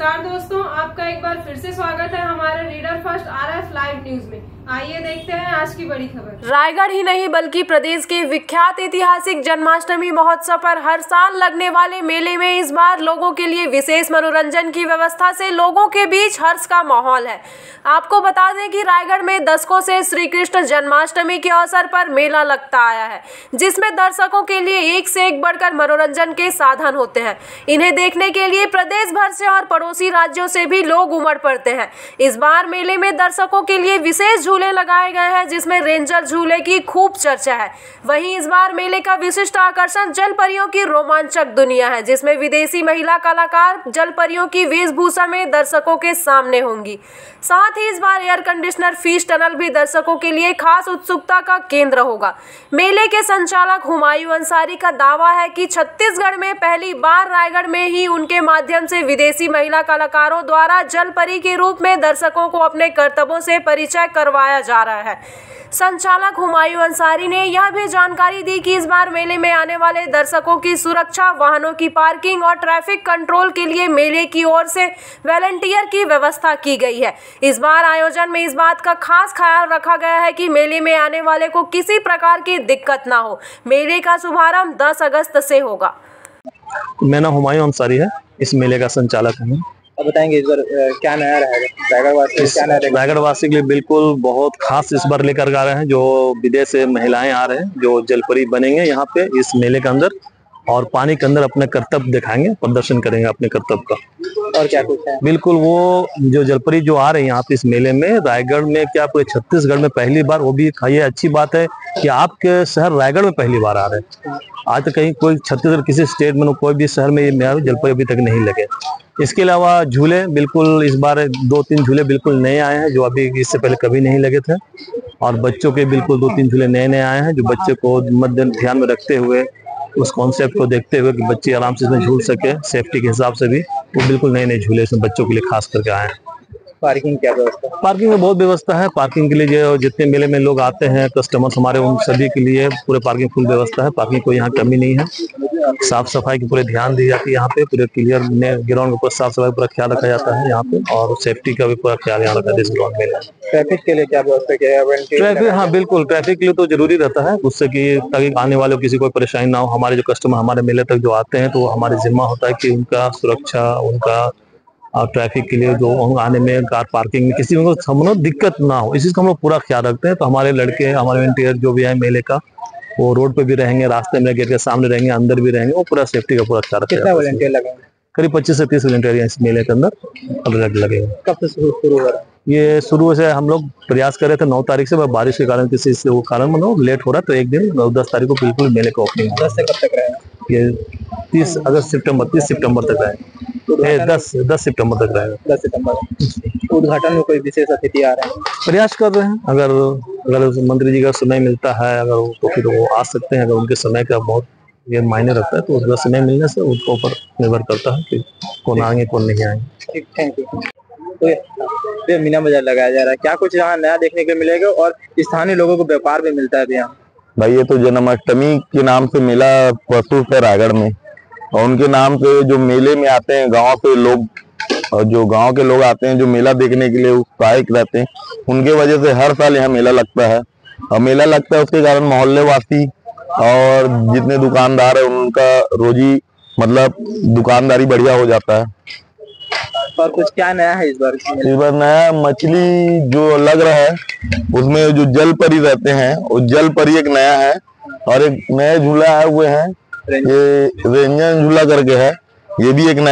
नमस्कार दोस्तों, आपका एक बार फिर से स्वागत है हमारे reader first RF live news में। आइए देखते हैं आज की बड़ी खबर। रायगढ़ ही नहीं बल्कि प्रदेश के विख्यात ऐतिहासिक जन्माष्टमी महोत्सव पर हर साल लगने वाले मेले में इस बार लोगों के लिए विशेष मनोरंजन की व्यवस्था से लोगों के बीच हर्ष का माहौल है। आपको बता दें कि रायगढ़ में दशकों से श्री कृष्ण जन्माष्टमी के अवसर पर मेला लगता आया है, जिसमें दर्शकों के लिए एक से एक बढ़कर मनोरंजन के साधन होते हैं। इन्हें देखने के लिए प्रदेश भर से और पड़ोसी राज्यों से भी लोग उमड़ पड़ते हैं। इस बार मेले में दर्शकों के लिए विशेष झूले लगाए गए हैं, जिसमें रेंजर झूले की खूब चर्चा है। वहीं इस बार मेले का विशिष्ट आकर्षण जल परियों की रोमांचक दुनिया है, जिसमें विदेशी महिला कलाकार जल परियों की वेशभूषा में दर्शकों के सामने होंगी। साथ ही इस बार एयर कंडीशनर फिश टनल भी दर्शकों के लिए खास उत्सुकता का केंद्र होगा। मेले के संचालक हुमायूं अंसारी का दावा है कि छत्तीसगढ़ में पहली बार रायगढ़ में ही उनके माध्यम से विदेशी महिला कलाकारों द्वारा जल परी के रूप में दर्शकों को अपने कर्तव्यों से परिचय करवाया जा रहा है। संचालक हुमायूं अंसारी ने यह भी जानकारी दी कि इस बार मेले में आने वाले दर्शकों की सुरक्षा, वाहनों की पार्किंग और ट्रैफिक कंट्रोल के लिए मेले की ओर से वॉलंटियर की व्यवस्था की गई है। इस बार आयोजन में इस बात का खास ख्याल रखा गया है कि मेले में आने वाले को किसी प्रकार की दिक्कत ना हो। मेले का शुभारंभ 10 अगस्त से होगा। मेरा नाम हुमायूं अंसारी है, इस मेले का संचालक है। अब बताएंगे इस बार क्या नया रहेगा रायगढ़ वासी के लिए? बिल्कुल बहुत खास इस बार लेकर आ रहे हैं। जो विदेश से महिलाएं आ रहे हैं जो जलपरी बनेंगे यहाँ पे इस मेले के अंदर, और पानी के अंदर अपने कर्तव्य दिखाएंगे, प्रदर्शन करेंगे अपने कर्तव्य का। और क्या कुछ है? बिल्कुल, वो जो जलपरी जो आ रहे हैं यहाँ पे इस मेले में, रायगढ़ में क्या पूरे छत्तीसगढ़ में पहली बार, वो भी ये अच्छी बात है कि आपके शहर रायगढ़ में पहली बार आ रहे हैं। आज तक कहीं कोई छत्तीसगढ़ किसी स्टेट में कोई भी शहर में ये जलपरी अभी तक नहीं लगे। इसके अलावा झूले, बिल्कुल इस बार 2-3 झूले बिल्कुल नए आए हैं जो अभी इससे पहले कभी नहीं लगे थे। और बच्चों के बिल्कुल 2-3 झूले नए आए हैं जो बच्चे को मध्य ध्यान में रखते हुए, उस कॉन्सेप्ट को देखते हुए कि बच्चे आराम से इसमें झूल सके, सेफ्टी के हिसाब से भी वो बिल्कुल नए झूले इसमें बच्चों के लिए खास करके आए हैं। पार्किंग क्या व्यवस्था? पार्किंग में बहुत व्यवस्था है। पार्किंग के लिए जो जितने मेले में लोग आते हैं कस्टमर्स हमारे, उन सभी के लिए पूरे पार्किंग फुल व्यवस्था है। पार्किंग कोई यहाँ कमी नहीं है। साफ सफाई की पूरे ध्यान दी जाती है यहाँ पे, पूरे क्लियर ग्राउंड के ऊपर साफ सफाई पूरा ख्याल रखा जाता है यहाँ पे, और सेफ्टी का भी पूरा ख्याल यहाँ रखा जाता है। ट्रैफिक के लिए क्या व्यवस्था किया है? ट्रैफिक, हाँ बिल्कुल, ट्रैफिक के लिए तो जरूरी रहता है, उससे कि ताकि आने वाले को किसी कोई परेशानी ना हो। हमारे जो कस्टमर हमारे मेले तक जो आते हैं तो हमारे जिम्मा होता है कि उनका सुरक्षा, उनका ट्रैफिक के लिए जो आने में, कार पार्किंग में किसी को हम लोग दिक्कत ना हो, इस चीज का हम लोग पूरा ख्याल रखते हैं। तो हमारे लड़के, हमारे वॉलंटियर जो भी है मेले का, वो रोड पे भी रहेंगे, रास्ते में गेट के सामने रहेंगे, अंदर भी रहेंगे, वो पूरा सेफ्टी का पूरा ख्याल रखेंगे। कितना वॉलंटियर लगेंगे? करीब 25 से 30 वॉलंटियर इस मेले के अंदर अलग लगेंगे। कब से शुरू हो रहा है? ये शुरू से हम लोग प्रयास कर रहे थे 9 तारीख से, बारिश के कारण किसी से वो कारण मतलब लेट हो रहा है, तो एक दिन 10 तारीख को बिल्कुल मेले का ओपनिंग। 10 से कब तक रहेगा? ये 30 सितंबर तक रहेगा। 10 सितंबर तक रहेगा। 10 सितंबर। उद्घाटन में कोई विशेष अतिथि आ रहे हैं? प्रयास कर रहे हैं, अगर मंत्री जी का समय मिलता है अगर तो फिर वो आ सकते हैं। अगर उनके समय का बहुत ये मायने रखता है तो उसका समय मिलने से उसके ऊपर निर्भर करता है कि कौन आएंगे कौन नहीं आएंगे। ठीक, थैंक यू। तो मीना बाजार लगाया जा रहा है, क्या कुछ यहाँ नया देखने को मिलेगा और स्थानीय लोगों को व्यापार भी मिलता है यहाँ? भाई ये तो जन्माष्टमी के नाम से मेला प्रस्तुत है रायगढ़ में, और उनके नाम से जो मेले में आते हैं गांव से लोग, और जो गांव के लोग आते हैं जो मेला देखने के लिए उत्साहित रहते हैं, उनके वजह से हर साल यहाँ मेला लगता है। और मेला लगता है उसके कारण मोहल्ले वासी और जितने दुकानदार है उनका रोजी मतलब दुकानदारी बढ़िया हो जाता है। और कुछ क्या नया है इस बार? इस बार नया मछली जो लग रहा है, उसमें जो जल परी रहते हैं, वो जल परी एक नया है, और एक नया झूला आए हुए हैं, ये रेंजर झूला करके है, ये भी एक नया